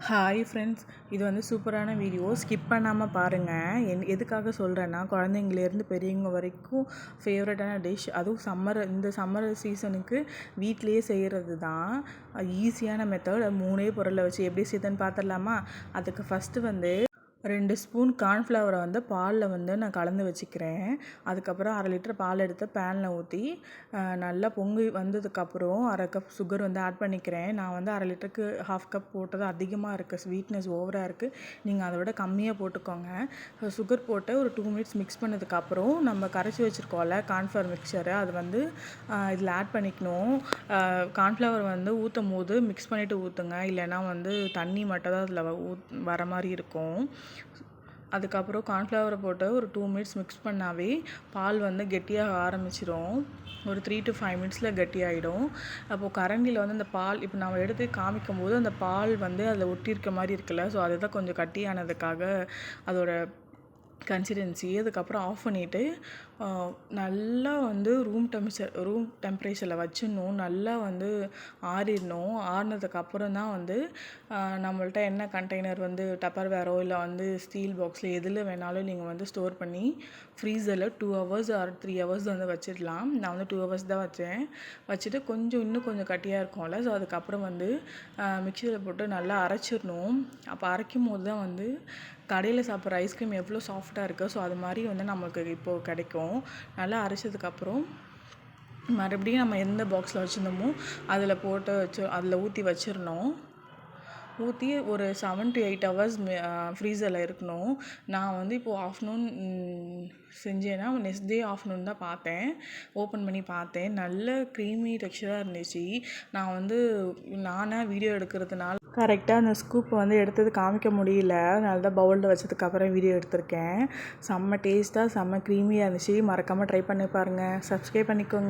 Hi friends, இது வந்து சூப்பரான வீடியோ. ஸ்கிப் பண்ணாமல் பாருங்கள். எதுக்காக சொல்கிறேன்னா, குழந்தைங்கலேருந்து பெரியவங்க வரைக்கும் ஃபேவரட்டான டிஷ். அதுவும் இந்த சம்மர் சீசனுக்கு வீட்டிலையே செய்கிறது தான். ஈஸியான மெத்தட். 3 பொருளை வச்சு எப்படி செய்யுதுன்னு பார்த்துடலாமா? அதுக்கு ஃபஸ்ட்டு வந்து 2 ஸ்பூன் கார்ன்ஃப்ளவரை வந்து பாலில் வந்து நான் கலந்து வச்சுக்கிறேன். அதுக்கப்புறம் 1/2 லிட்டர் பால் எடுத்து பேனில் ஊற்றி நல்லா பொங்கி வந்ததுக்கப்புறம் 1/2 கப் சுகர் வந்து ஆட் பண்ணிக்கிறேன். நான் வந்து 1/2 லிட்டருக்கு 1/2 கப் போட்டது அதிகமாக இருக்குது, ஸ்வீட்னஸ் ஓவராக இருக்குது. நீங்கள் அதை விட கம்மியாக போட்டுக்கோங்க. சுகர் போட்டு ஒரு 2 மினிட்ஸ் மிக்ஸ் பண்ணதுக்கப்புறம் நம்ம கரைச்சி வச்சுருக்கோம்ல கார்ன்ஃப்ளவர் மிக்சரை, அது வந்து இதில் ஆட் பண்ணிக்கணும். கார்ன்ஃப்ளவர் வந்து ஊற்றும் போது மிக்ஸ் பண்ணிவிட்டு ஊற்றுங்க, இல்லைன்னா வந்து தண்ணி மட்டும் தான் அதில் வர மாதிரி இருக்கும். அதுக்கப்புறம் கார்ன்ஃப்ளவரை போட்டு ஒரு 2 மினிட்ஸ் மிக்ஸ் பண்ணாவே பால் வந்து கெட்டியாக ஆரம்பிச்சிடும். ஒரு 3 to 5 மினிட்ஸில் கெட்டியாகிடும். அப்போது கரண்டியில் வந்து அந்த பால் இப்போ நம்ம எடுத்து காமிக்கும் போது அந்த பால் வந்து அதில் ஒட்டியிருக்க மாதிரி இருக்குல்ல, ஸோ அதுதான் கொஞ்சம் கட்டியானதுக்காக அதோட கன்சிஸ்டன்சி. அதுக்கப்புறம் ஆஃப் பண்ணிவிட்டு நல்லா வந்து ரூம் டெம்பரேச்சரில் வச்சிடணும். நல்லா வந்து ஆறிடணும். ஆறினதுக்கப்புறம் தான் வந்து நம்மள்ட்ட என்ன கண்டெய்னர் வந்து டப்பர்வேரோ இல்லை வந்து ஸ்டீல் பாக்ஸில் எதில் வேணாலும் நீங்கள் வந்து ஸ்டோர் பண்ணி ஃப்ரீசரில் 2 hours or 3 hours வந்து வச்சிடலாம். நான் வந்து 2 hours தான் வச்சுட்டு இன்னும் கொஞ்சம் கட்டியாக இருக்கும்ல, ஸோ அதுக்கப்புறம் வந்து மிக்சியில் போட்டு நல்லா அரைச்சிடணும். அப்போ அரைக்கும் போது தான் வந்து கடையில் சாப்பிட்ற ஐஸ்கிரீம் எவ்வளோ சாஃப்டாக இருக்குது, ஸோ அது மாதிரி வந்து நமக்கு இப்போது கிடைக்கும். நல்லா அரைச்சதுக்கப்புறம் மறுபடியும் நம்ம எந்த பாக்ஸில் வச்சுருந்தோமோ அதில் போட்டு அதில் ஊற்றி வச்சிடணும். ஊற்றி ஒரு 7 to 8 hours ஃப்ரீசரில் இருக்கணும். நான் வந்து இப்போது ஆஃப்டர்நூன் செஞ்சேன்னா நெக்ஸ்ட் டே ஆஃப்டர்நூன் தான் ஓப்பன் பண்ணி பார்த்தேன். நல்ல க்ரீமி டெக்ஸ்சராக இருந்துச்சு. நான் வந்து நானாக வீடியோ எடுக்கிறதுனால கரெக்டாக அந்த ஸ்கூப்பை வந்து எடுத்தது காமிக்க முடியல, அதனால தான் பவுலில் வச்சதுக்கப்புறம் வீடியோ எடுத்திருக்கேன். செம்ம டேஸ்ட்டாக செம்ம க்ரீமியாக இருந்துச்சு. மறக்காமல் ட்ரை பண்ணி பாருங்கள். சப்ஸ்கிரைப் பண்ணிக்கோங்க.